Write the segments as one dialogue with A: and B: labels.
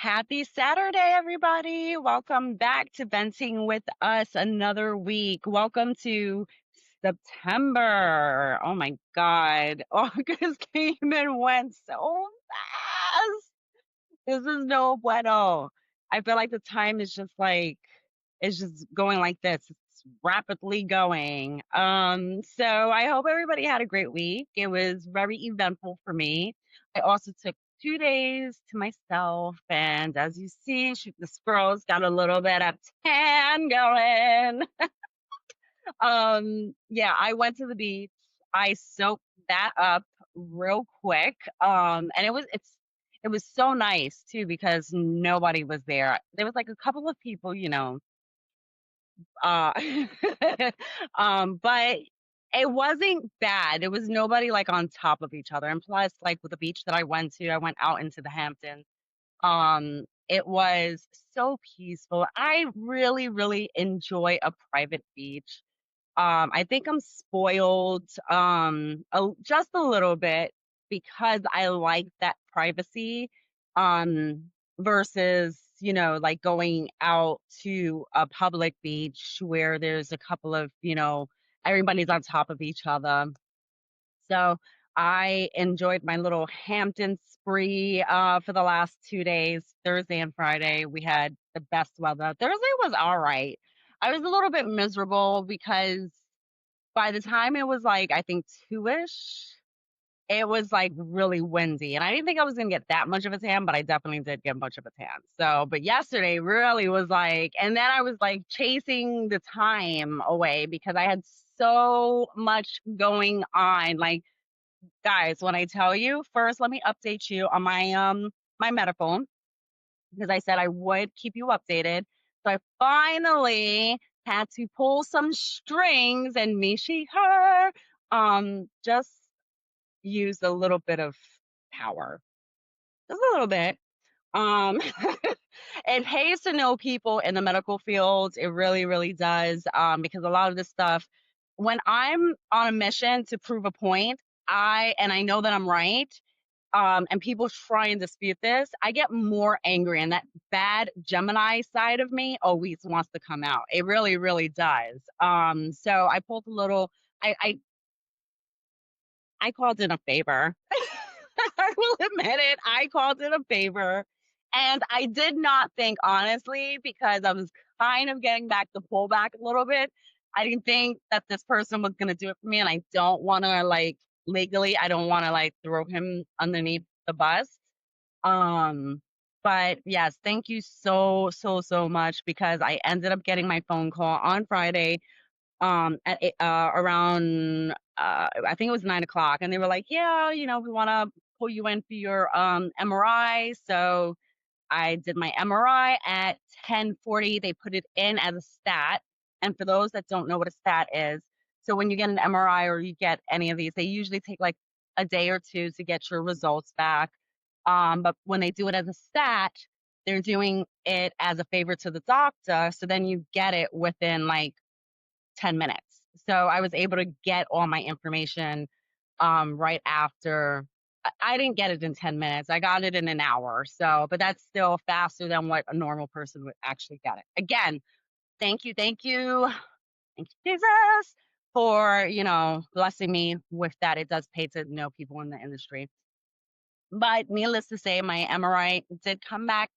A: Happy Saturday, everybody. Welcome back to Venting with Us another week. Welcome to September. Oh my God. August came and went so fast. This is no bueno. I feel like the time is just like it's just going like this. It's rapidly going. So I hope everybody had a great week. It was very eventful for me. I also took 2 days to myself, and as you see, this girl's got a little bit of tan going. Yeah, I went to the beach. I soaked that up real quick. And it was so nice too because nobody was there. There was like a couple of people, uh but it wasn't bad. It was nobody like on top of each other. And plus, like with the beach that I went out into the Hamptons. It was so peaceful. I really, really enjoy a private beach. I think I'm spoiled just a little bit because I like that privacy um versus, like going out to a public beach where there's a couple of, everybody's on top of each other. So I enjoyed my little Hampton spree for the last 2 days, Thursday and Friday. We had the best weather. Thursday was all right. I was a little bit miserable because by the time it was like, I think 2-ish, it was like really windy. And I didn't think I was gonna get that much of a tan, but I definitely did get much of a tan. So, but yesterday really was like, and then I was like chasing the time away because I had so much going on. Like, guys, when I tell you, first let me update you on my medical because I said I would keep you updated. So I finally had to pull some strings and me, she, her, just use a little bit of power, just a little bit. Um, it pays to know people in the medical field. It really, really does. Because a lot of this stuff, when I'm on a mission to prove a point, and I know that I'm right, and people try and dispute this, I get more angry, and that bad Gemini side of me always wants to come out. It really, really does. So I pulled a little. I I, I called in a favor. I will admit it. I called in a favor, and I did not think honestly because I was kind of getting back to pull back a little bit. I didn't think that this person was gonna do it for me, and I don't want to like legally. I don't want to like throw him underneath the bus. Um, but yes, thank you so, so, so much because I ended up getting my phone call on Friday, around, I think it was 9 o'clock, and they were like, yeah, we want to pull you in for your MRI. So I did my MRI at 10:40. They put it in as a stat. And for those that don't know what a stat is, so when you get an MRI or you get any of these, they usually take like a day or two to get your results back. But when they do it as a stat, they're doing it as a favor to the doctor. So then you get it within like 10 minutes. So I was able to get all my information right after. I didn't get it in 10 minutes. I got it in an hour. So, but that's still faster than what a normal person would actually get it. Again, thank you, thank you, thank you, Jesus, for, blessing me with that. It does pay to know people in the industry. But needless to say, my MRI did come back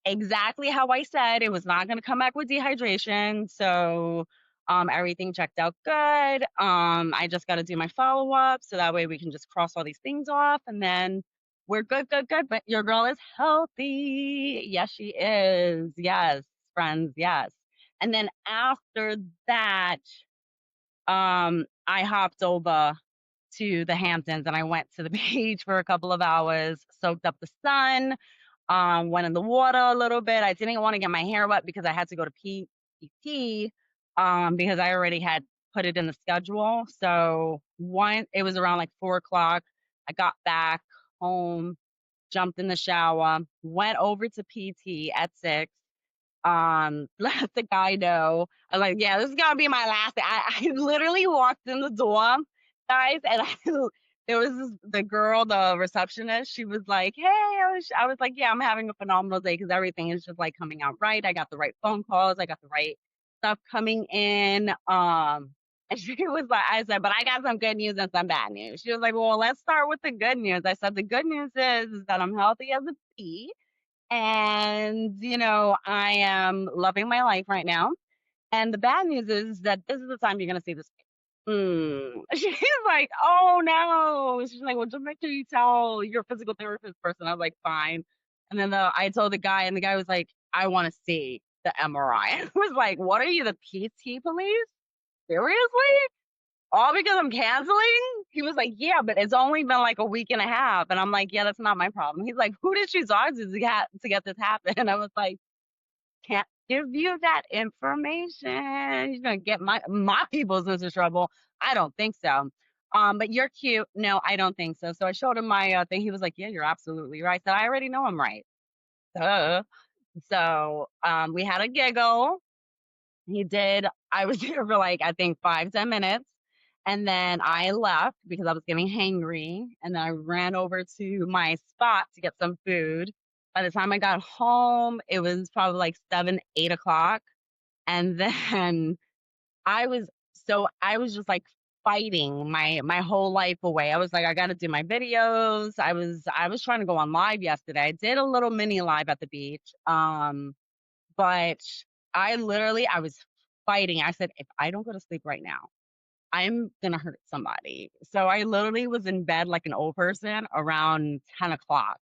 A: exactly how I said. It was not going to come back with dehydration. So everything checked out good. I just got to do my follow up so that way we can just cross all these things off and then we're good, good, good. But your girl is healthy. Yes, she is. Yes, friends. Yes. And then after that, I hopped over to the Hamptons and I went to the beach for a couple of hours, soaked up the sun, went in the water a little bit. I didn't want to get my hair wet because I had to go to PT, because I already had put it in the schedule. So it was around like 4 o'clock. I got back home, jumped in the shower, went over to PT at 6. Let the guy know. I was like, yeah, this is gonna be my last day. I literally walked in the door, guys, and there was the girl, the receptionist. She was like, "Hey," I was like, "Yeah, I'm having a phenomenal day because everything is just like coming out right. I got the right phone calls. I got the right stuff coming in." And she was like, I said, "But I got some good news and some bad news." She was like, "Well, let's start with the good news." I said, "The good news is that I'm healthy as a bee, and I am loving my life right now. And the bad news is that this is the time you're gonna see this." She's like, "Oh no." She's like, "Well, just make sure you tell your physical therapist person." I was like, "Fine." And then I told the guy, and the guy was like, "I want to see the MRI." I was like, "What are you, the PT police? Seriously? All because I'm canceling?" He was like, "Yeah, but it's only been like a week and a half." And I'm like, "Yeah, that's not my problem." He's like, "Who did she talk to get this happen?" And I was like, "Can't give you that information. He's gonna get my people's into trouble." I don't think so. But you're cute. No, I don't think so. So I showed him my thing. He was like, "Yeah, you're absolutely right." I said, "I already know I'm right." Duh. So we had a giggle. He did. I was there for like I think 5, 10 minutes. And then I left because I was getting hangry. And then I ran over to my spot to get some food. By the time I got home, it was probably like 7, 8 o'clock. And then I was just like fighting my whole life away. I was like, I gotta do my videos. I was trying to go on live yesterday. I did a little mini live at the beach. But I was fighting. I said, if I don't go to sleep right now, I'm gonna hurt somebody. So I literally was in bed like an old person around 10 o'clock.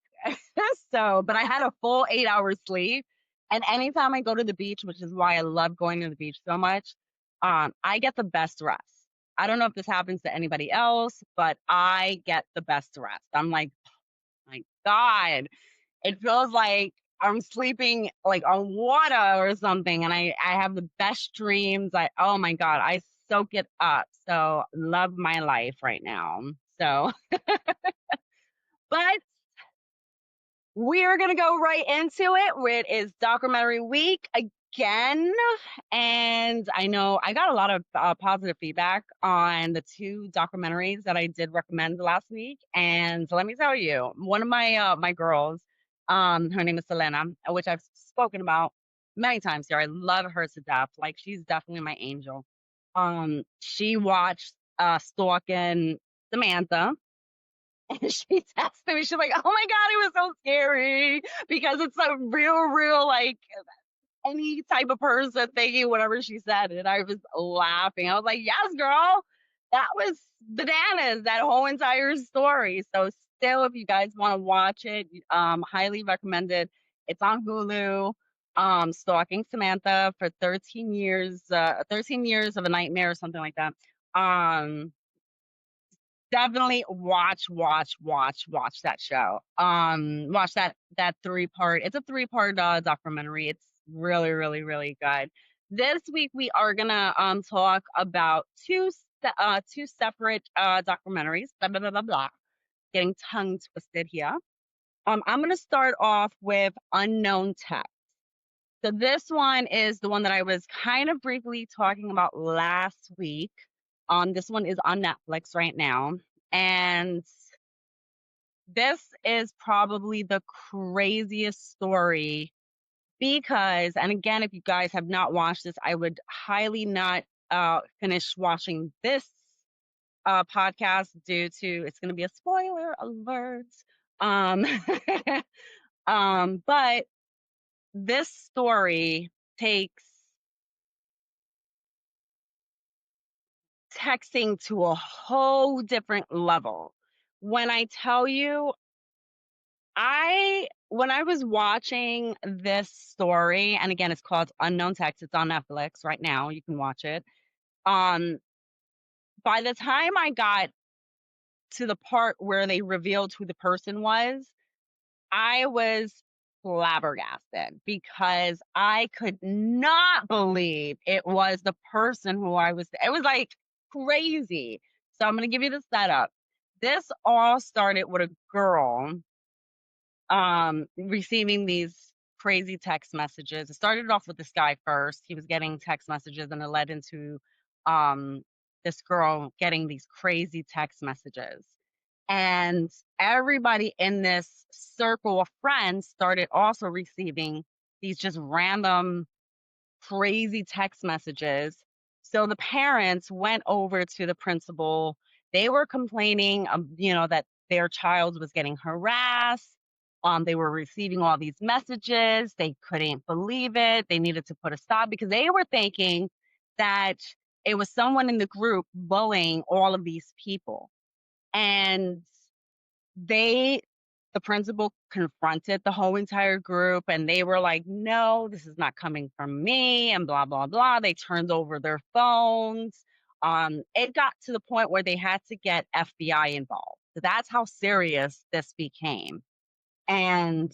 A: So, but I had a full 8 hours sleep. And anytime I go to the beach, which is why I love going to the beach so much, I get the best rest. I don't know if this happens to anybody else, but I get the best rest. I'm like, my God, it feels like I'm sleeping like on water or something, and I have the best dreams. Oh my God, I soak it up. So love my life right now. So, but we're gonna go right into it. It is documentary week again, and I know I got a lot of positive feedback on the two documentaries that I did recommend last week. And so let me tell you, one of my girls, her name is Selena, which I've spoken about many times here. I love her to death. Like she's definitely my angel. She watched Stalking Samantha. And she texted me. She's like, "Oh my God, it was so scary because it's a real, like any type of person thinking whatever she said." And I was laughing. I was like, "Yes, girl, that was bananas, that whole entire story." So, still, if you guys want to watch it, highly recommended. It's on Hulu. Stalking Samantha for 13 years, 13 years of a nightmare or something like that. Um, Definitely watch that show. Watch that three-part. It's a three-part documentary. It's really good. This week we are gonna talk about two separate documentaries. Blah blah blah blah blah. Getting tongue twisted here. I'm gonna start off with Unknown Tech. So this one is the one that I was kind of briefly talking about last week. This one is on Netflix right now. And this is probably the craziest story because, and again, if you guys have not watched this, I would highly not finish watching this podcast due to it's going to be a spoiler alert. Um, but this story takes texting to a whole different level. When I tell you, when I was watching this story, and again, it's called Unknown Text. It's on Netflix right now. You can watch it. Um, by the time I got to the part where they revealed who the person was, I was flabbergasted because I could not believe it was the person who it was like crazy. So I'm going to give you the setup. This all started with a girl receiving these crazy text messages. It started off with this guy first. He was getting text messages and it led into um this girl getting these crazy text messages. And everybody in this circle of friends started also receiving these just random crazy text messages. So the parents went over to the principal. They were complaining, that their child was getting harassed. They were receiving all these messages. They couldn't believe it. They needed to put a stop because they were thinking that it was someone in the group bullying all of these people. And they the principal confronted the whole entire group, and they were like, "No, this is not coming from me," and blah, blah, blah. They turned over their phones. It got to the point where they had to get FBI involved. So that's how serious this became. And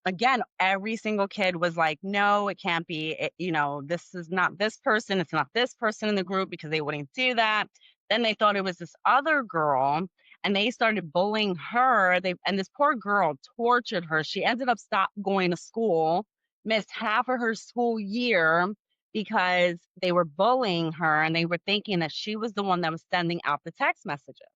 A: again, every single kid was like, "No, it can't be. This is not this person. It's not this person in the group," because they wouldn't do that. Then they thought it was this other girl, and they started bullying her. And this poor girl tortured her. She ended up stop going to school, missed half of her school year because they were bullying her, and they were thinking that she was the one that was sending out the text messages.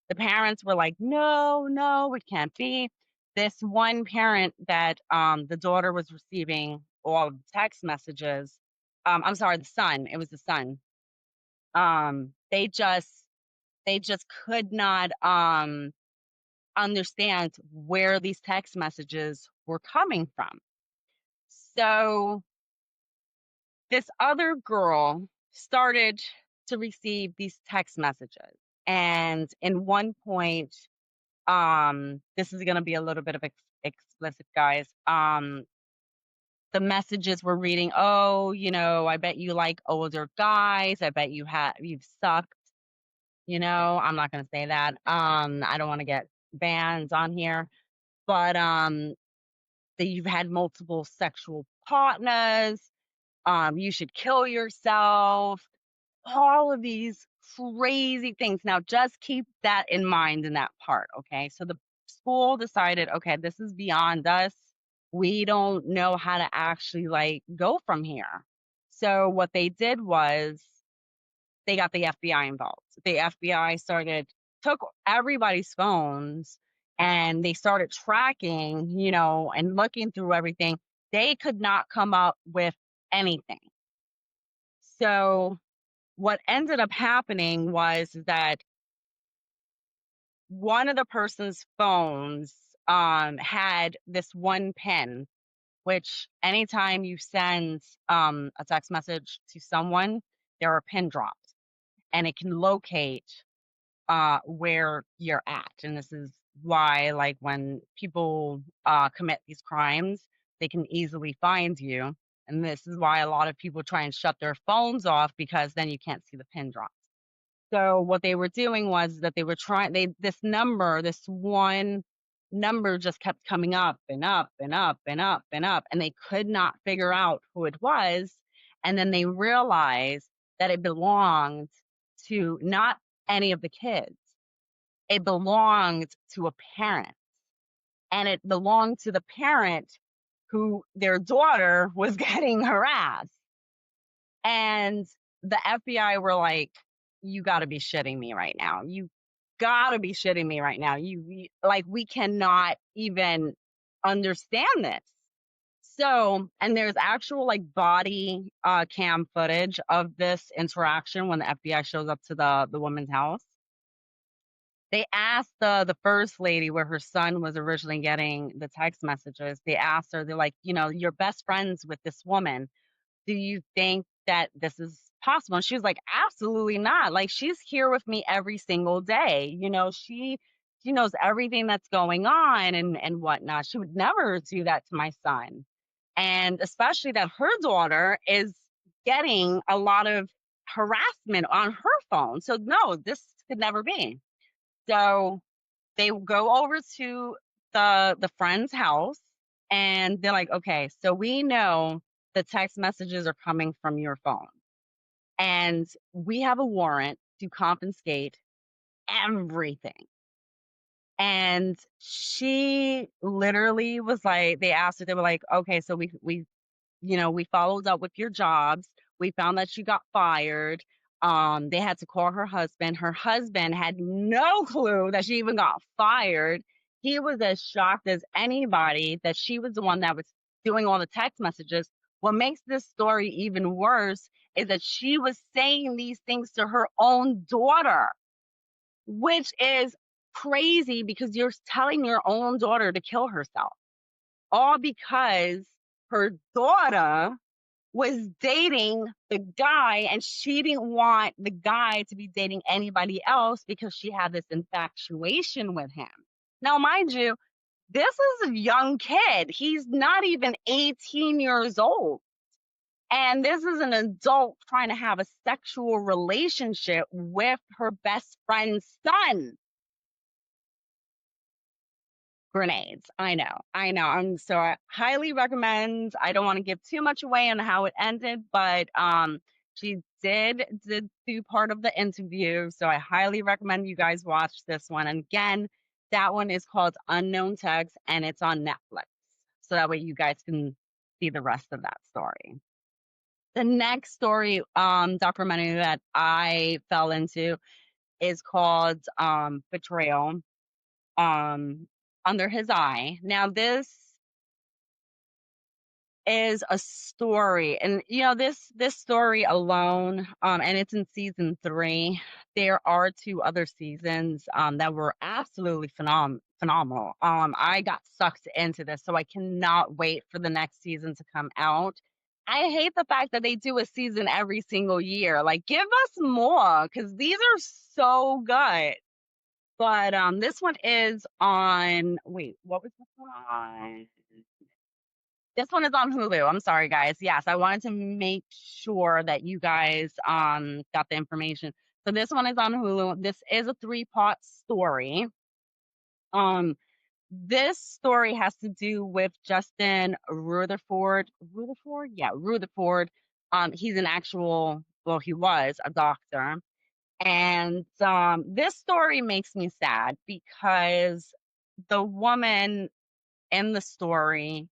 A: The parents were like, "No, no, it can't be." This one parent that, the daughter was receiving all of the text messages, I'm sorry, the son, it was the son. They just could not, understand where these text messages were coming from. So, this other girl started to receive these text messages, and in one point, this is gonna be a little bit of explicit, guys. The messages were reading, "Oh, I bet you like older guys. I bet you've sucked." I'm not gonna say that. I don't want to get banned on here, but that you've had multiple sexual partners. You should kill yourself. All of these crazy things. Now, just keep that in mind in that part, okay? So the school decided, okay, this is beyond us. We don't know how to actually like go from here. So what they did was they got the FBI involved. The FBI took everybody's phones and they started tracking, and looking through everything. They could not come up with anything. So what ended up happening was that one of the person's phones had this one pin, which anytime you send a text message to someone, there are pin drops, and it can locate where you're at. And this is why, like, when people commit these crimes, they can easily find you. And this is why a lot of people try and shut their phones off, because then you can't see the pin drop. So what they were doing was that they were trying this one number just kept coming up and up and up and up and up, and they could not figure out who it was. And then they realized that it belonged to not any of the kids. It belonged to a parent, and it belonged to the parent who their daughter was getting harassed. And the FBI were like, "You gotta be shitting me right now. You gotta be shitting me right now. Like, we cannot even understand this." So, and there's actual like body cam footage of this interaction when the FBI shows up to the woman's house. They asked the first lady where her son was originally getting the text messages. They asked her, they're like, "You're best friends with this woman. Do you think that this is possible?" And she was like, "Absolutely not. Like, she's here with me every single day. She knows everything that's going on and whatnot. She would never do that to my son. And especially that her daughter is getting a lot of harassment on her phone. So no, this could never be." So they go over to the friend's house, and they're like, "Okay, so we know the text messages are coming from your phone, and we have a warrant to confiscate everything." And she literally was like, they asked her, they were like, "Okay, so we followed up with your jobs. We found that you got fired. They had to call her husband. Her husband had no clue that she even got fired. He was as shocked as anybody that she was the one that was doing all the text messages. What makes this story even worse is that she was saying these things to her own daughter, which is crazy because you're telling your own daughter to kill herself, all because her daughter was dating the guy and she didn't want the guy to be dating anybody else because she had this infatuation with him. Now, mind you, this is a young kid. He's not even 18 years old. And this is an adult trying to have a sexual relationship with her best friend's son. Grenades. I know. So I highly recommend. I don't want to give too much away on how it ended, but she did do part of the interview, so I highly recommend you guys watch this one. And again, that one is called Unknown Text, and it's on Netflix, so that way you guys can see the rest of that story. The next story, documentary that I fell into is called Betrayal. um Under His Eye. Now this is a story, and this story alone, and it's in season 3. There are 2 other seasons that were absolutely phenomenal. I got sucked into this, so I cannot wait for the next season to come out. I hate the fact that they do a season every single year. Like, give us more, because these are so good. But this one is on. Wait, what was this one on? This one is on Hulu. I'm sorry, guys. Yes, I wanted to make sure that you guys got the information. So this one is on Hulu. This is a 3-part story. Um, this story has to do with Justin Rutherford. Rutherford, yeah, Rutherford. He's an actual. Well, he was a doctor. And this story makes me sad because the woman in the story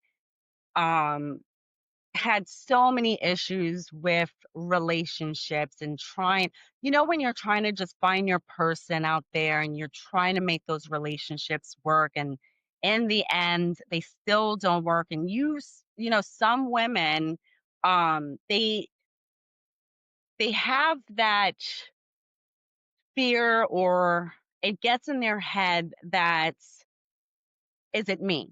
A: um, had so many issues with relationships and trying, when you're trying to just find your person out there and you're trying to make those relationships work. And in the end, they still don't work. And some women, they have that fear, or it gets in their head that, is it me?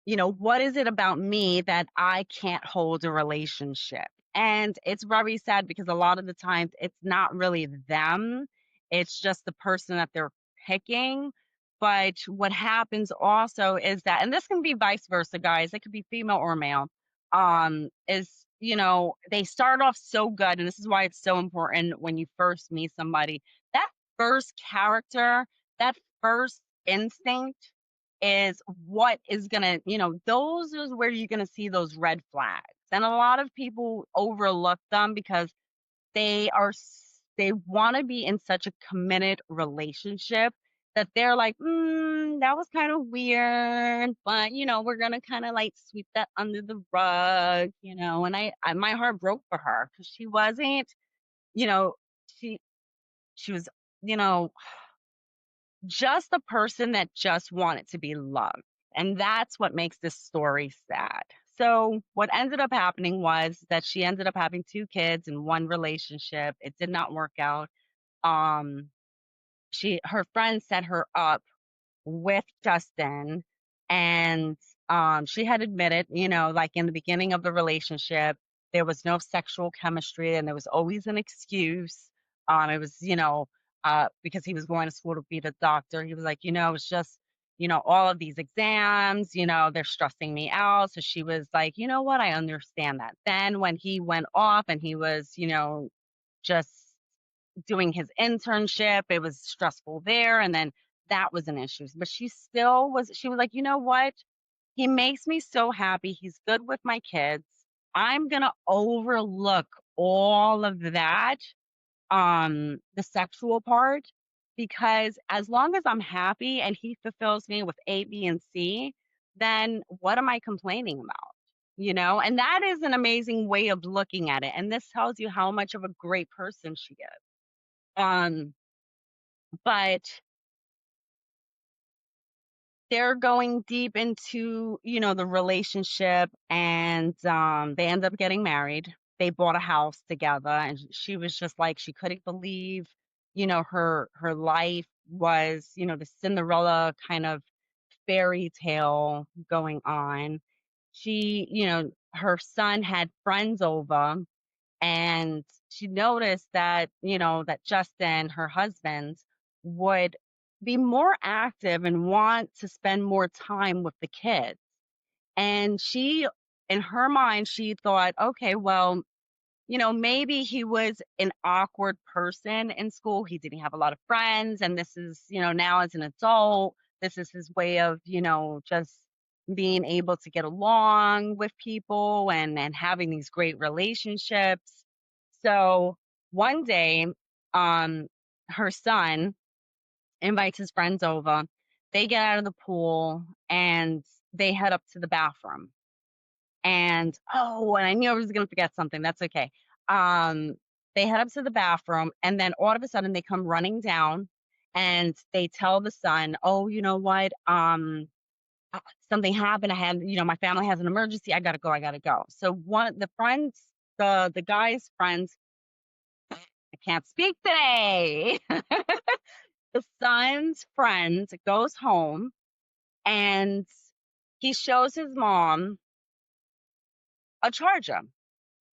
A: What is it about me that I can't hold a relationship? And it's very sad because a lot of the times it's not really them, it's just the person that they're picking. But what happens also is that, and this can be vice versa, guys, it could be female or male, is, they start off so good. And this is why it's so important when you first meet somebody. That first character, that first instinct is what is gonna, those is where you're gonna see those red flags. And a lot of people overlook them because they want to be in such a committed relationship that they're like, that was kind of weird, but we're gonna kind of like sweep that under the rug. And I my heart broke for her because she wasn't, you know, she she was, you know, just a person that just wanted to be loved. And that's what makes this story sad. So, what ended up happening was that she ended up having 2 kids in one relationship. It did not work out. Um, her friend set her up with Justin, and she had admitted, like in the beginning of the relationship, there was no sexual chemistry and there was always an excuse. It was, because he was going to school to be the doctor. He was like, it's just, all of these exams, they're stressing me out. So she was like, you know what, I understand that. Then when he went off and he was, just doing his internship, it was stressful there. And then that was an issue. But she was like, you know what? He makes me so happy. He's good with my kids. I'm going to overlook all of that, the sexual part, because as long as I'm happy and he fulfills me with A, B, and C, then what am I complaining about? And that is an amazing way of looking at it. And this tells you how much of a great person she is. Um, but they're going deep into, the relationship, and they end up getting married. They bought a house together, and she was just like she couldn't believe, her life was, the Cinderella kind of fairy tale going on. She, her son had friends over, and she noticed that, that Justin, her husband, would be more active and want to spend more time with the kids. And she, in her mind, she thought, okay, well, maybe he was an awkward person in school. He didn't have a lot of friends. And this is, now as an adult, this is his way of, just being able to get along with people and having these great relationships. So one day, um, her son invites his friends over. They get out of the pool and they head up to the bathroom, and I knew I was gonna forget something, that's okay. Um, they head up to the bathroom, and then all of a sudden, they come running down, and they tell the son, "Oh, you know what? Something happened. My family has an emergency. I gotta go. I gotta go." So one the friends, the guy's friends, I can't speak today. The son's friend goes home, and he shows his mom a charger.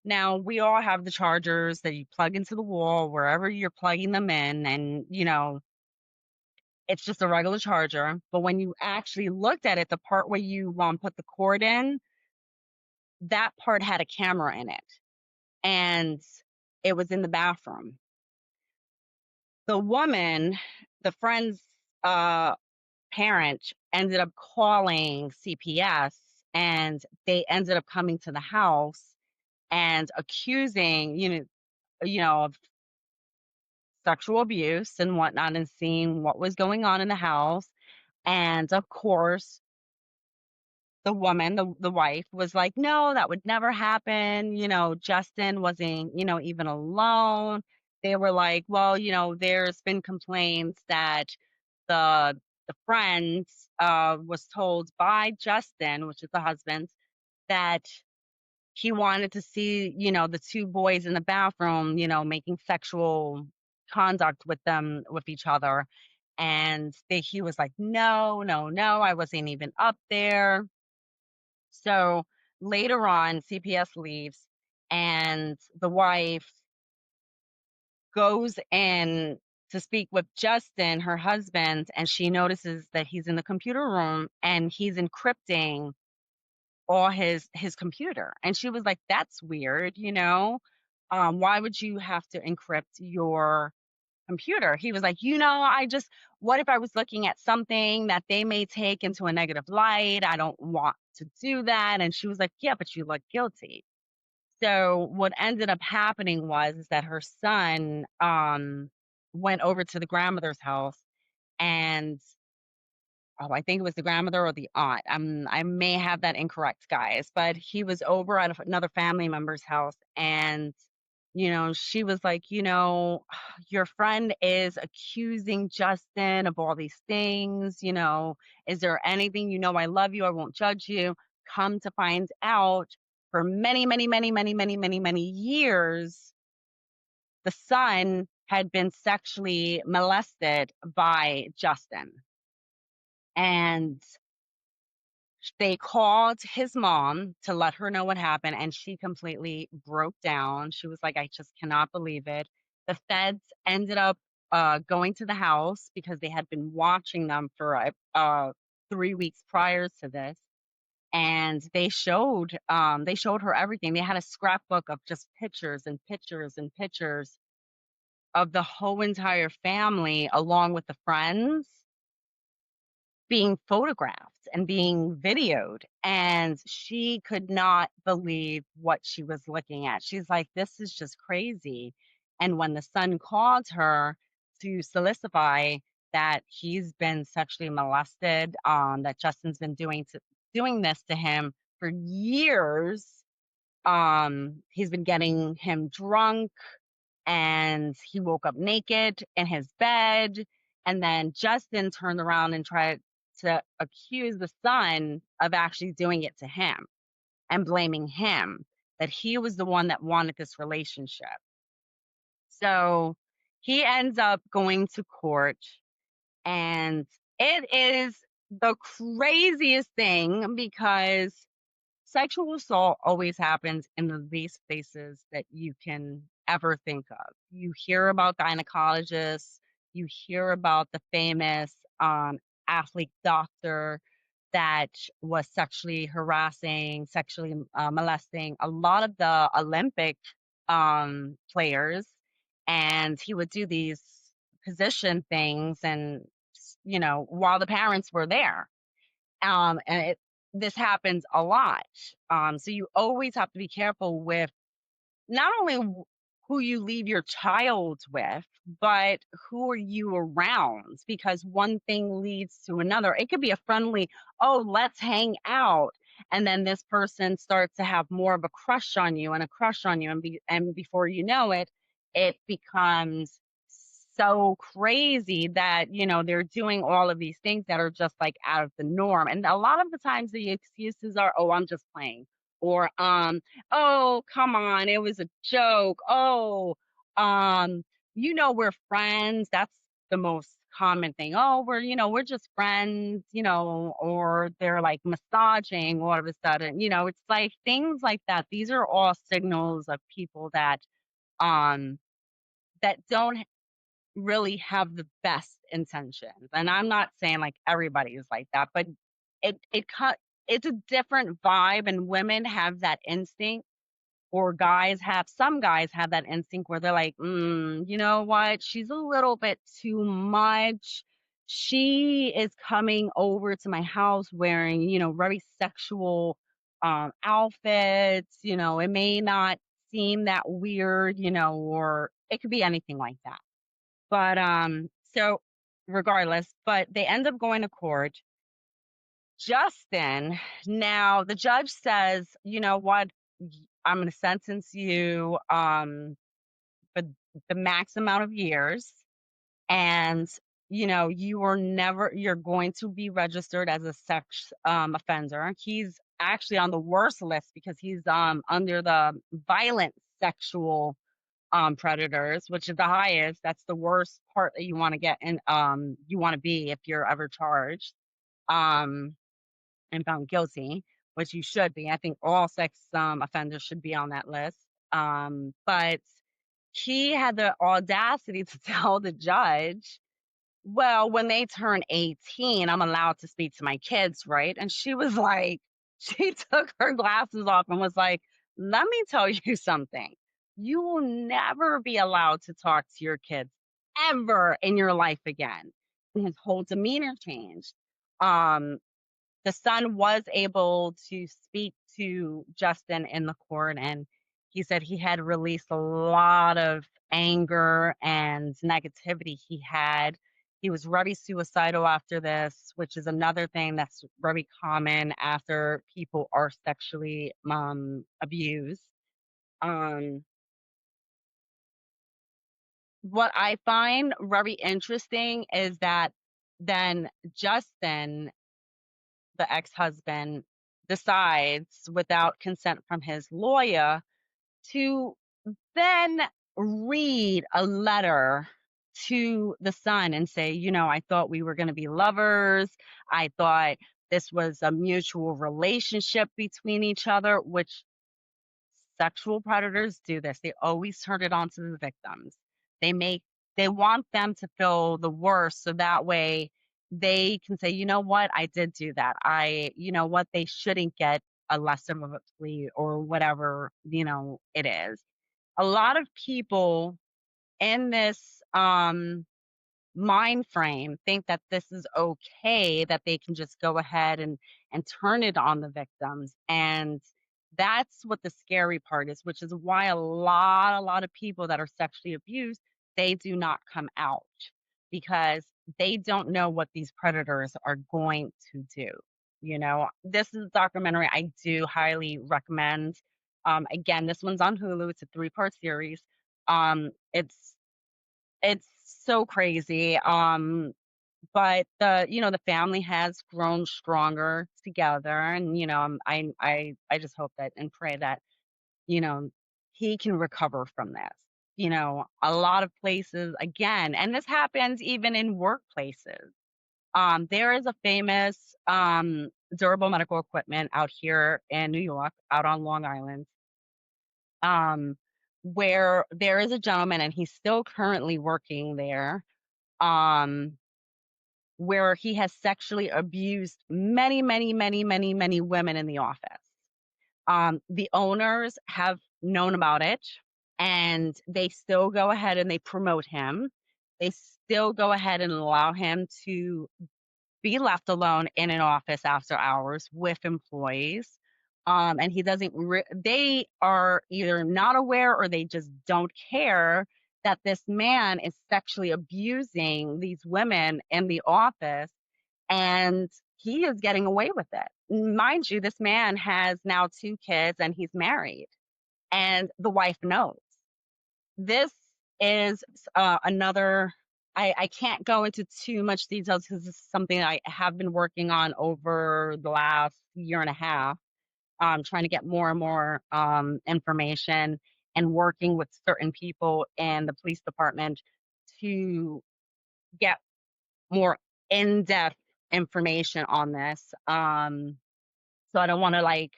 A: Now, we all have the chargers that you plug into the wall wherever you're plugging them in, and, it's just a regular charger. But when you actually looked at it, the part where you put the cord in, that part had a camera in it, and it was in the bathroom. The woman, the friend's uh, parent, ended up calling CPS, and they ended up coming to the house and accusing, of sexual abuse and whatnot, and seeing what was going on in the house. And of course, the woman, the wife, was like, no, that would never happen. Justin wasn't, even alone. They were like, well, there's been complaints that the friend was told by Justin, which is the husband, that he wanted to see, the two boys in the bathroom, making sexual conduct with them, with each other. And he was like, no, no, no, I wasn't even up there. So later on, CPS leaves, and the wife goes in to speak with Justin, her husband, and she notices that he's in the computer room and he's encrypting all his computer. And she was like, that's weird, why would you have to encrypt your computer? He was like, what if I was looking at something that they may take into a negative light? I don't want to do that. And she was like, yeah, but you look guilty. So what ended up happening was is that her son went over to the grandmother's house, and oh, I think it was the grandmother or the aunt. I may have that incorrect, guys, but he was over at another family member's house, and she was like, your friend is accusing Justin of all these things. Is there anything? I love you. I won't judge you. Come to find out, for many, many, many, many, many, many, many years, the son had been sexually molested by Justin, and they called his mom to let her know what happened, and she completely broke down. She was like, "I just cannot believe it." The feds ended up going to the house because they had been watching them for 3 weeks prior to this, and they showed her everything. They had a scrapbook of just pictures and pictures and pictures of the whole entire family, along with the friends, being photographed and being videoed, and she could not believe what she was looking at. She's like, "This is just crazy." And when the son called her to solicify that he's been sexually molested, that Justin's been doing this to him, for years. He's been getting him drunk, and he woke up naked in his bed. And then Justin turned around and tried to accuse the son of actually doing it to him and blaming him, that he was the one that wanted this relationship. So he ends up going to court, and it is the craziest thing because sexual assault always happens in the least places that you can ever think of. You hear about gynecologists, you hear about the famous athlete doctor that was sexually harassing, sexually molesting a lot of the Olympic players, and he would do these position things, and while the parents were there, and this happens a lot. So you always have to be careful with not only who you leave your child with, but who are you around? Because one thing leads to another. It could be a friendly, oh, let's hang out. And then this person starts to have more of a crush on you and a crush on you. And before you know it, it becomes so crazy that, they're doing all of these things that are just like out of the norm. And a lot of the times the excuses are, oh, I'm just playing. Or "Oh, come on, it was a joke. Oh, we're friends." That's the most common thing. "Oh, we're just friends," or they're like massaging all of a sudden. It's like things like that. These are all signals of people um that don't really have the best intentions. And I'm not saying like everybody is like that, but it's a different vibe, and women have that instinct, or some guys have that instinct where they're like, you know what? She's a little bit too much. She is coming over to my house wearing, very sexual outfits. It may not seem that weird, or it could be anything like that. But so regardless, but they end up going to court. Justin, now the judge says, you know what? I'm going to sentence you for the max amount of years. And, you're going to be registered as a sex offender. He's actually on the worst list because he's under the violent sexual predators, which is the highest. That's the worst part that you want to get in, you want to be if you're ever charged. Um, and found guilty, which you should be. I think all sex offenders should be on that list. But he had the audacity to tell the judge, well, when they turn 18, I'm allowed to speak to my kids, right? And she was like, she took her glasses off and was like, let me tell you something. You will never be allowed to talk to your kids ever in your life again. And his whole demeanor changed. Um, the son was able to speak to Justin in the court, and he said he had released a lot of anger and negativity he had. He was very suicidal after this, which is another thing that's very common after people are sexually abused. Um, what I find very interesting is that then Justin, the ex-husband, decides without consent from his lawyer to then read a letter to the son and say, I thought we were going to be lovers. I thought this was a mutual relationship between each other, which sexual predators do this. They always turn it on to the victims. They make they want them to feel the worst so that way they can say, "You know what? I did do that. You know what? They shouldn't get a lesser of a plea or whatever, it is." A lot of people in this mind frame think that this is okay, that they can just go ahead and turn it on the victims. And that's what the scary part is, which is why a lot of people that are sexually abused, they do not come out because they don't know what these predators are going to do. This is a documentary I do highly recommend. Again, this one's on Hulu. It's a three-part series. It's so crazy. But the family has grown stronger together, and I just hope that and pray that you know he can recover from this. A lot of places again, and this happens even in workplaces. There is a famous durable medical equipment out here in New York, out on Long Island, um, where there is a gentleman, and he's still currently working there. Um, where he has sexually abused many, many, many, many, many women in the office. The owners have known about it, and they still go ahead and they promote him. They still go ahead and allow him to be left alone in an office after hours with employees. And he doesn't, they are either not aware or they just don't care that this man is sexually abusing these women in the office, and he is getting away with it. Mind you, this man has now two kids and he's married, and the wife knows. This is another. I can't go into too much details because this is something I have been working on over the last year and a half, trying to get more and more information and working with certain people in the police department to get more in-depth information on this. So I don't want to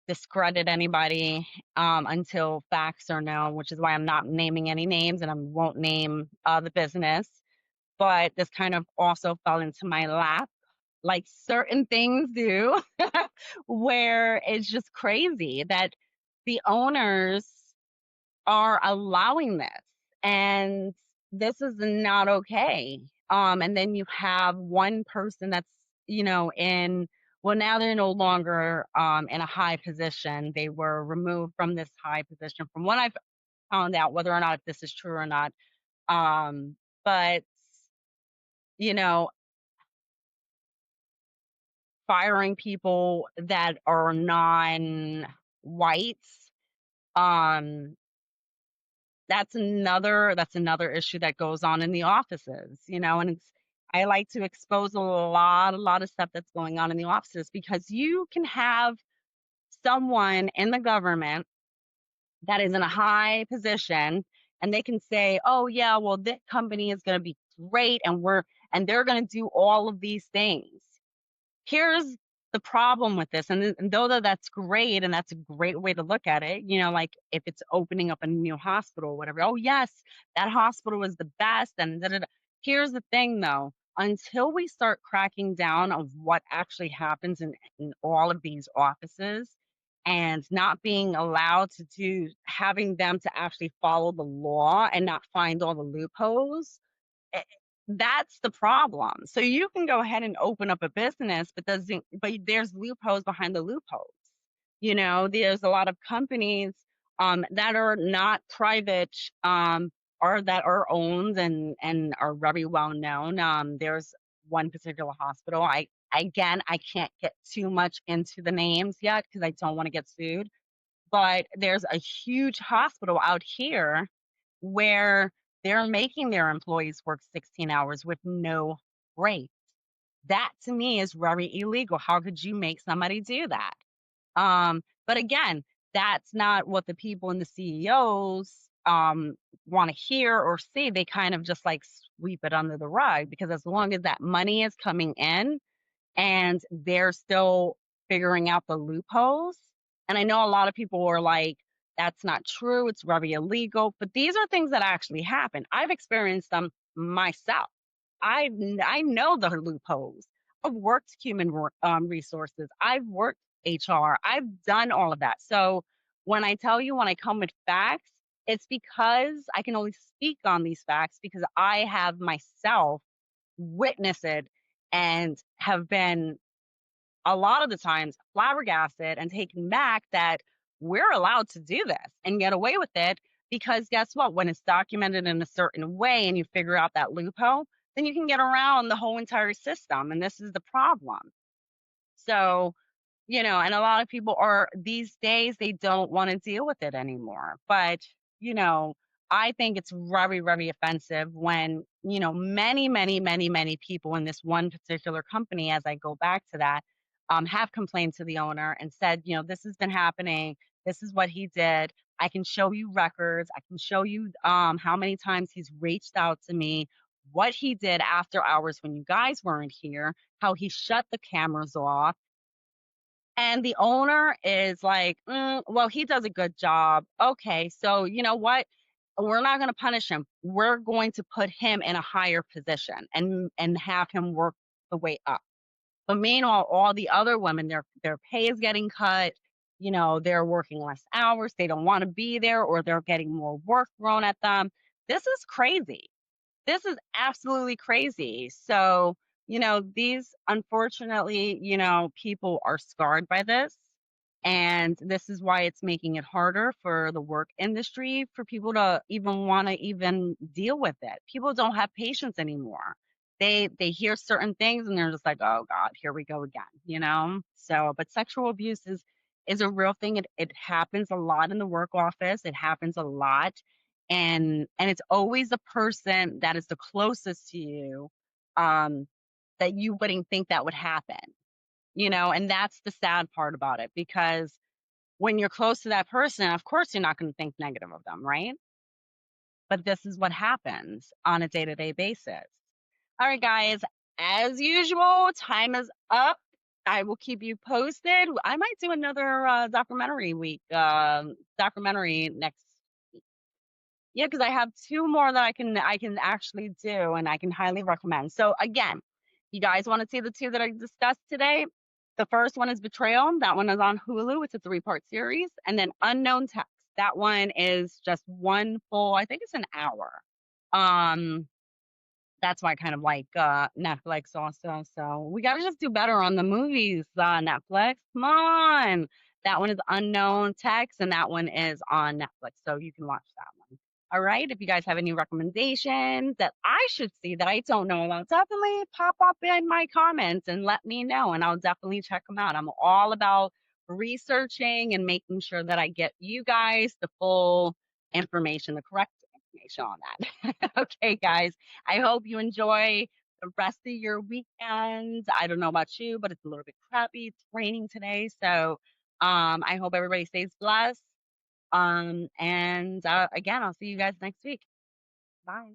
A: discredit anybody until facts are known, which is why I'm not naming any names and I won't name the business. But this kind of also fell into my lap, like certain things do, where it's just crazy that the owners are allowing this, and this is not okay. And then you have one person that's, in well, now they're no longer in a high position. They were removed from this high position from what I've found out, whether or not if this is true or not. But you know, firing people that are non-whites, um, that's another issue that goes on in the offices, and I like to expose a lot of stuff that's going on in the offices, because you can have someone in the government that is in a high position, and they can say, "Oh yeah, well this company is going to be great, and they're going to do all of these things." Here's the problem with this, and though that's great, and that's a great way to look at it, like if it's opening up a new hospital or whatever, oh yes, that hospital was the best, and da, da, da. Here's the thing though, until we start cracking down of what actually happens in all of these offices, and not being allowed to having them to actually follow the law and not find all the loopholes, Eh, that's the problem. So you can go ahead and open up a business, but there's loopholes behind the loopholes. There's a lot of companies that are not private, or that are owned and are very well known. There's one particular hospital. I can't get too much into the names yet because I don't want to get sued. But there's a huge hospital out here where they're making their employees work 16 hours with no break. That to me is very illegal. How could you make somebody do that? But again, that's not what the people and the CEOs want to hear or see. They kind of just sweep it under the rug, because as long as that money is coming in and they're still figuring out the loopholes. And I know a lot of people are like, that's not true. It's very illegal. But these are things that actually happen. I've experienced them myself. I know the loopholes. I've worked resources. I've worked HR. I've done all of that. So when I tell you, when I come with facts, it's because I can only speak on these facts because I have myself witnessed it and have been a lot of the times flabbergasted and taken back that we're allowed to do this and get away with it, because guess what? When it's documented in a certain way and you figure out that loophole, then you can get around the whole entire system. And this is the problem. So, and a lot of people are these days, they don't want to deal with it anymore. But, you know, I think it's very, very offensive when, many, many, many, many people in this one particular company, as I go back to that, have complained to the owner and said, this has been happening. This is what he did. I can show you records. I can show you how many times he's reached out to me, what he did after hours when you guys weren't here, how he shut the cameras off, and the owner is like, well, he does a good job. Okay, so you know what? We're not going to punish him. We're going to put him in a higher position and have him work the way up. But meanwhile, all the other women, their pay is getting cut. They're working less hours. They don't want to be there, or they're getting more work thrown at them. This is crazy. This is absolutely crazy. So, these unfortunately, people are scarred by this. And this is why it's making it harder for the work industry for people to even want to even deal with it. People don't have patience anymore. They hear certain things and they're just like, oh God, here we go again. So, but sexual abuse is a real thing. It happens a lot in the work office. It happens a lot, and it's always the person that is the closest to you, um that you wouldn't think that would happen, and that's the sad part about it, because when you're close to that person, of course you're not going to think negative of them, right? But this is what happens on a day-to-day basis. All right, guys, as usual, time is up. I will keep you posted. I might do another documentary next. Yeah, because I have 2 more that I can actually do, and I can highly recommend. So again, you guys wanna see the 2 that I discussed today? The first one is Betrayal. That one is on Hulu. It's a 3-part series. And then Unknown Text. That one is just one full, I think it's an hour. Um that's why I kind of like, Netflix also, so we gotta just do better on the movies, Netflix, come on! That one is Unknown Text, and that one is on Netflix, so you can watch that one. Alright, if you guys have any recommendations that I should see that I don't know about, definitely pop up in my comments and let me know, and I'll definitely check them out. I'm all about researching and making sure that I get you guys the full information, the correct information on that. Okay, guys. I hope you enjoy the rest of your weekend. I don't know about you, but it's a little bit crappy. It's raining today. So I hope everybody stays blessed. And again, I'll see you guys next week. Bye.